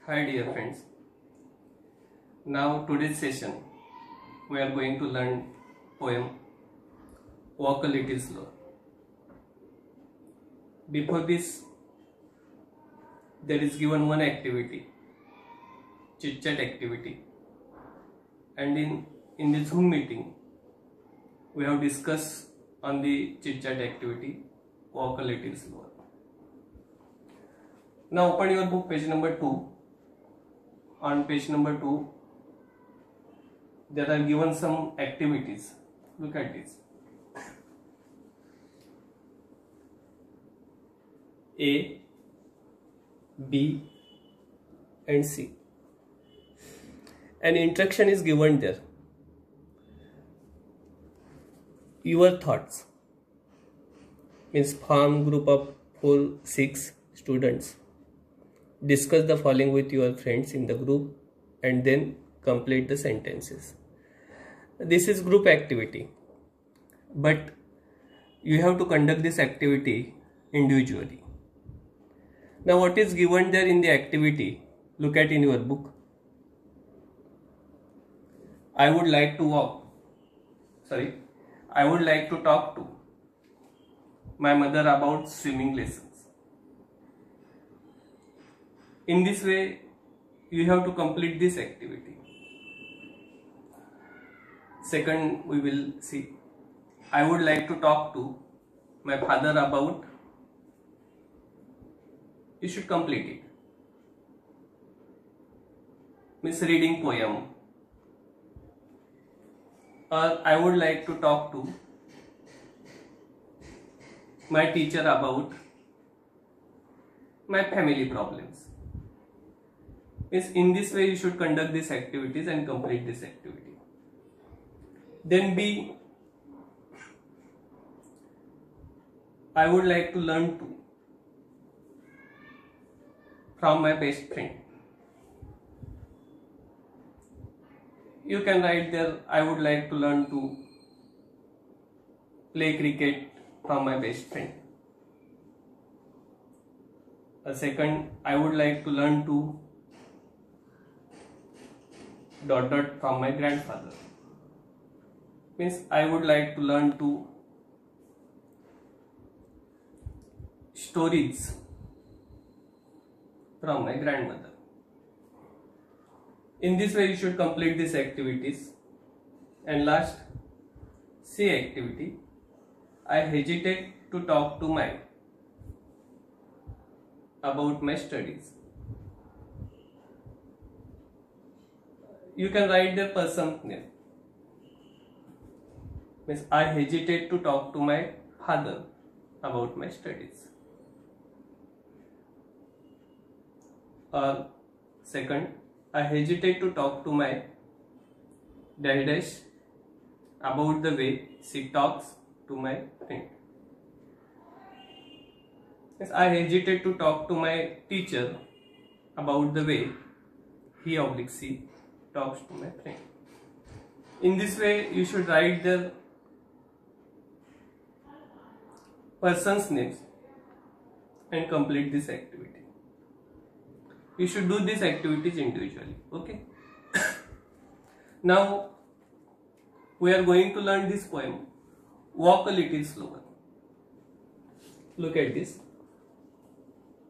Hi dear friends. Now today's session we are going to learn poem Walk a Little Slow. Before this there is given one activity, chit chat activity, and in the Zoom meeting we have discussed on the chit chat activity Walk a Little Slower. Now open your book, page number 2. On page number 2 there are given some activities. Look at this. A, B and C. An instruction is given there. Your thoughts means form group of 4-6 students. Discuss the following with your friends in the group and then complete the sentences. This is group activity, but you have to conduct this activity individually. Now what is given there in the activity? Look at in your book. I would like to talk to my mother about swimming lessons. In this way, you have to complete this activity. Second, we will see. I would like to talk to my father about. You should complete it. Means reading poem. Or I would like to talk to my teacher about my family problems. In this way you should conduct these activities and complete this activity. Then B, I would like to learn to from my best friend. You can write there, I would like to learn to play cricket from my best friend. A second, I would like to learn to ... from my grandfather. Means I would like to learn to stories from my grandmother. In this way you should complete these activities. And last, C activity, I hesitate to talk to my about my studies. You can write the person's name. Means I hesitate to talk to my father about my studies. Or second, I hesitate to talk to my daddy about the way she talks to my friend. Yes, I hesitate to talk to my teacher about the way he or she talks to my friend. In this way you should write the person's names and complete this activity. You should do these activities individually. Okay. Now we are going to learn this poem, Walk a Little Slower. Look at this.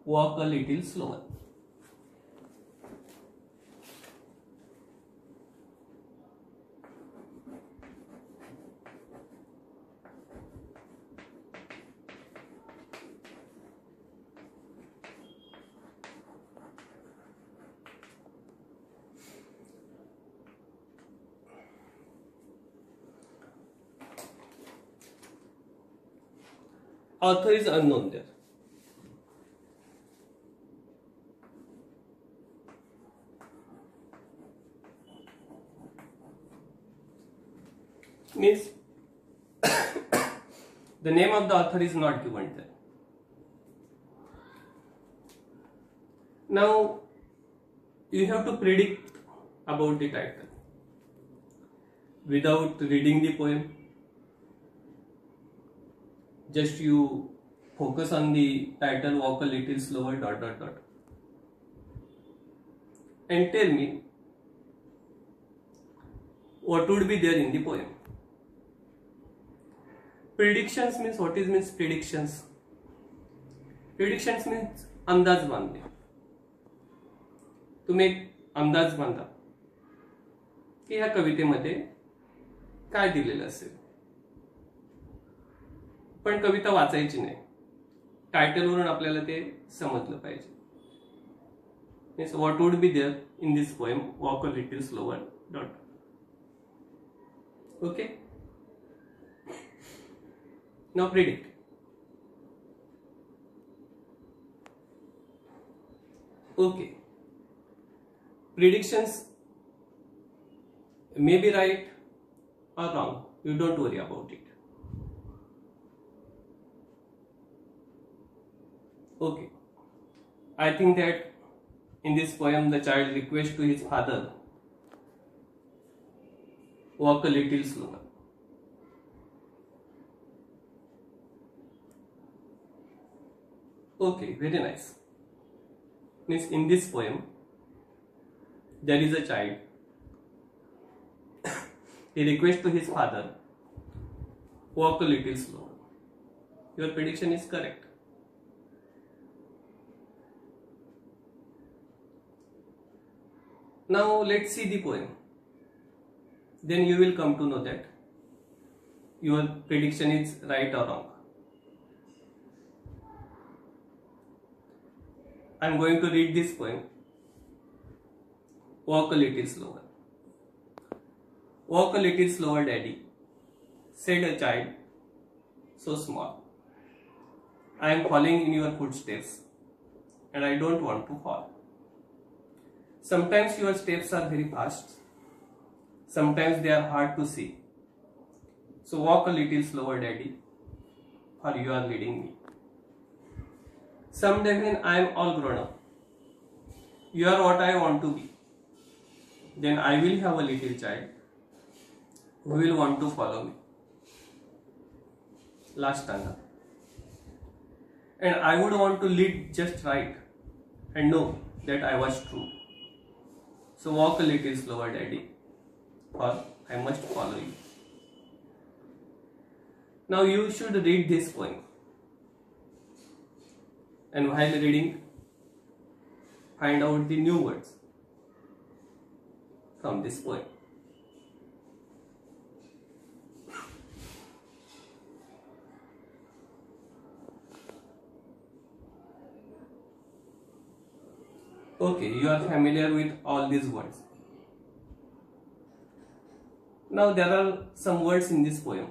Walk a little slower. Author is unknown there. Means the name of the author is not given there. Now you have to predict about the title without reading the poem. Just you focus on the title, walk a little slower, ... and tell me what would be there in the poem. Predictions means, what is means predictions? Predictions means अंदाज बांधणे. तुम्ही एक अंदाज बांधा की ह्या कवितेमध्ये काय दिलेलं असेल, पण कविता वाचायची नाही, टायटलवरून आपल्याला ते समजलं पाहिजे. Means what would be there in this poem, walk a little slower dot. Okay, now predict. Okay, predictions may be right or wrong, you don't worry about it. Okay, I think that in this poem the child requests to his father, walk a little slower. Okay, very nice. Means in this poem there is a child, he requests to his father, walk a little slower. Your prediction is correct. Now let's see the poem, then you will come to know that your prediction is right or wrong. I am going to read this poem. Walk a little slower. Walk a little slower, daddy, said a child so small. I am following in your footsteps and I don't want to fall. Sometimes your steps are very fast, sometimes they are hard to see. So walk a little slower, daddy, for you are leading me. Someday when I am all grown up, you are what I want to be. Then I will have a little child who will want to follow me. Last stanza. And I would want to lead just right and know that I was true. So walk a little slower, daddy, or I must follow you. Now you should read this poem. And while reading, find out the new words from this poem. Okay, you are familiar with all these words. Now there are some words in this poem.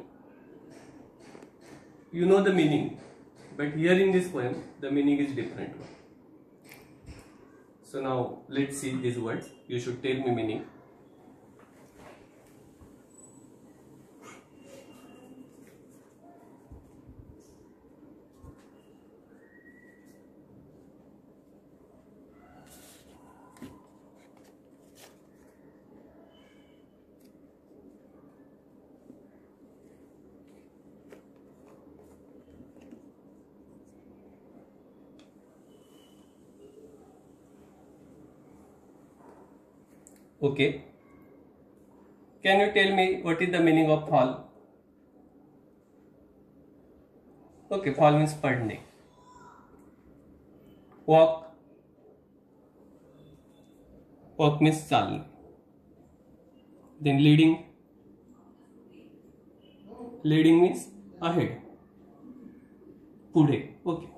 You know the meaning, but here in this poem the meaning is different. So now let's see these words. You should tell me meaning. Okay. Can you tell me what is the meaning of fall? Okay, fall means पढ़ने. Walk. Walk means चालने. Then leading. Leading means ahead. पुढे. Okay.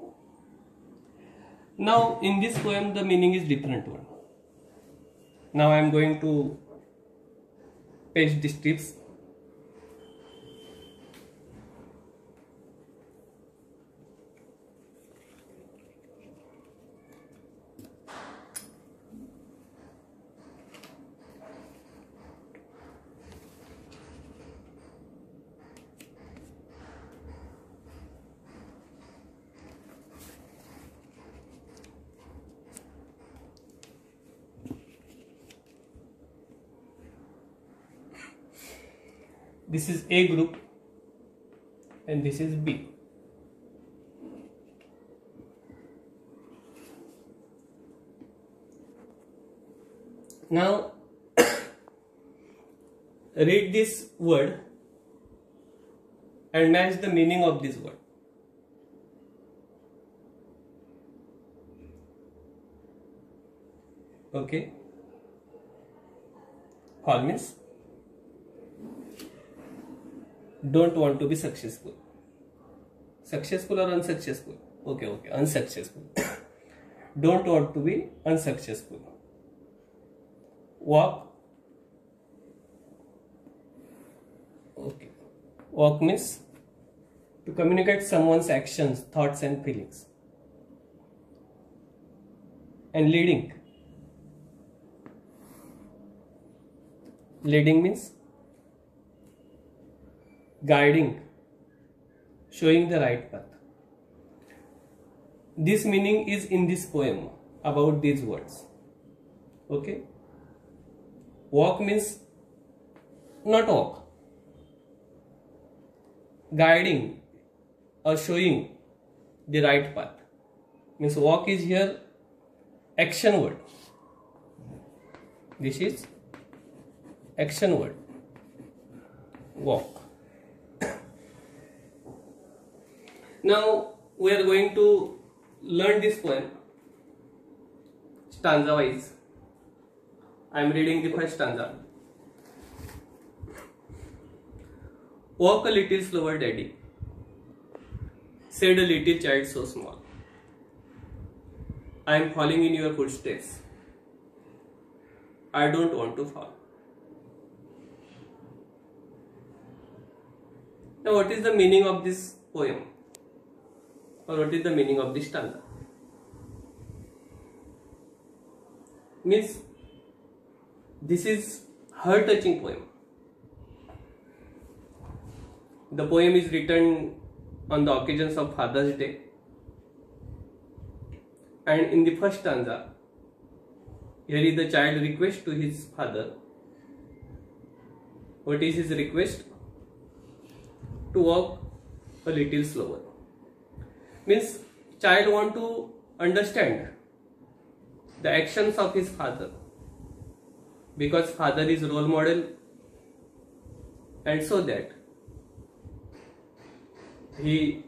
Now in this poem the meaning is different one. Now I am going to paste the strips. This is A group and this is B. Now read this word and match the meaning of this word. Okay. Fall means don't want to be successful. Successful or unsuccessful? Okay, unsuccessful. Don't want to be unsuccessful. Walk. Okay. Walk means to communicate someone's actions, thoughts and feelings. And leading. Leading means guiding, showing the right path. This meaning is in this poem about these words. Okay. Walk means not walk. Guiding or showing the right path. Means walk is here action word. This is action word. Walk. Now we are going to learn this poem stanza wise. I am reading the first stanza. Walk a little slower, daddy, said a little child so small. I am following in your footsteps. I don't want to fall. Now what is the meaning of this poem? Or what is the meaning of this stanza? Means this is heart-touching poem. The poem is written on the occasions of Father's Day. And in the first stanza, here is the child request to his father. What is his request? To walk a little slower. Means child want to understand the actions of his father, because father is role model, and so that he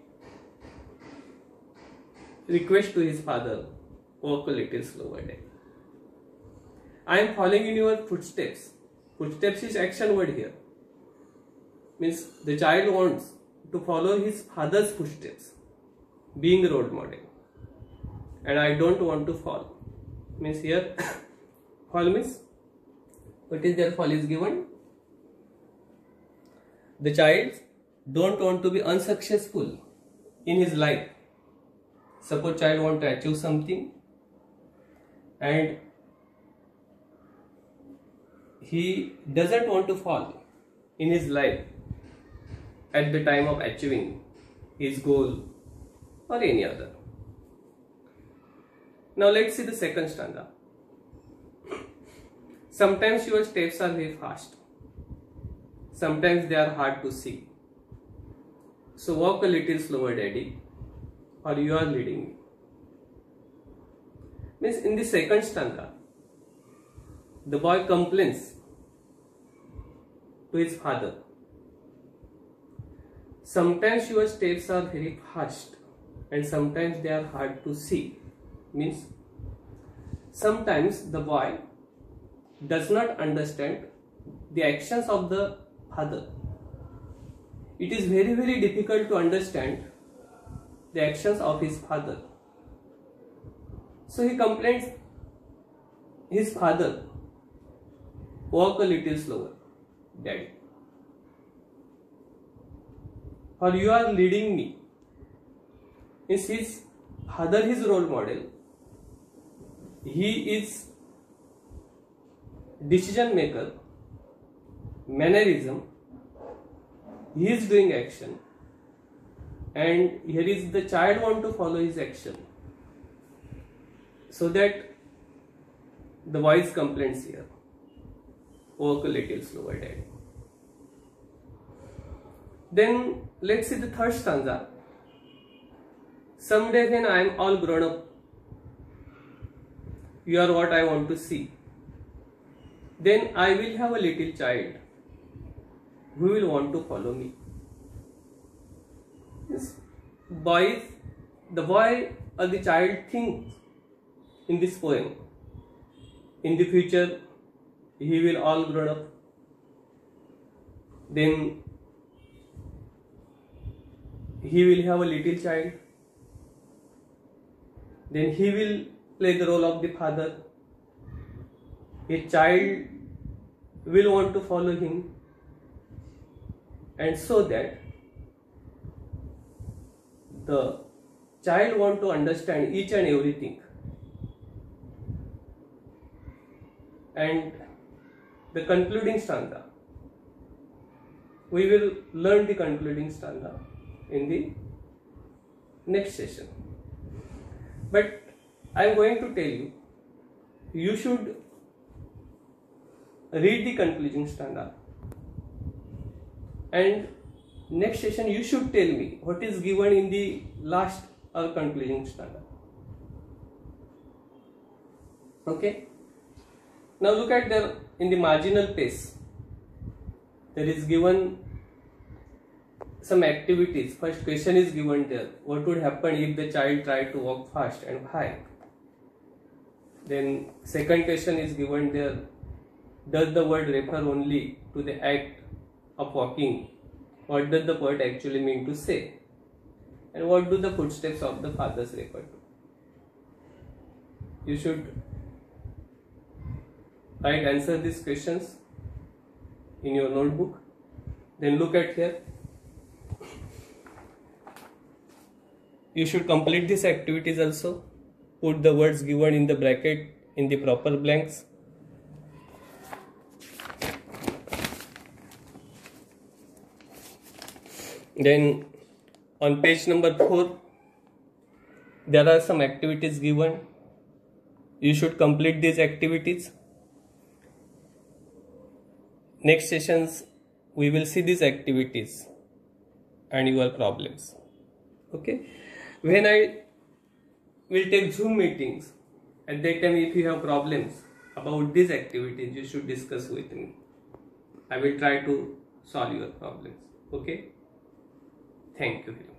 requests to his father, walk a little slower, Dad. I am following in your footsteps. Footsteps is action word here. Means the child wants to follow his father's footsteps, being a role model. And I don't want to fall. Means here fall means what is there? Fall is given. The child don't want to be unsuccessful in his life. Suppose child want to achieve something and he doesn't want to fall in his life at the time of achieving his goal or any other. Now let's see the second stanza. Sometimes your steps are very fast. Sometimes they are hard to see. So walk a little slower, daddy, or you are leading me. Means in the second stanza, the boy complains to his father. Sometimes your steps are very fast and sometimes they are hard to see. Means sometimes the boy does not understand the actions of the father. It is very, very difficult to understand the actions of his father. So he complains his father, walk a little slower, daddy, or you are leading me. Is his father his role model? He is decision maker, mannerism, he is doing action, and here is the child want to follow his action. So that the voice complains here, walk a little slower, daddy. Then let's see the third stanza. Someday when I am all grown up, you are what I want to see. then I will have a little child who will want to follow me. Yes. The boy or the child thinks in this poem, in the future he will all grown up, then he will have a little child, then he will play the role of the father, a child will want to follow him, and so that the child want to understand each and everything. And the concluding stanza, we will learn the concluding stanza in the next session. But I am going to tell you, you should read the concluding stanza, and next session you should tell me what is given in the last or concluding stanza. Okay? Now look at there in the marginal pace. There is given some activities. First question is given there. What would happen if the child tried to walk fast and why? Then second question is given there. Does the word refer only to the act of walking? What does the poet actually mean to say? And what do the footsteps of the fathers refer to? You should answer these questions in your notebook. Then look at here. You should complete these activities also. Put the words given in the bracket in the proper blanks. Then on page number 4, there are some activities given. You should complete these activities. Next sessions we will see these activities and your problems. Okay? When I will take Zoom meetings, at that time if you have problems about these activities, you should discuss with me. I will try to solve your problems. Okay? Thank you very much.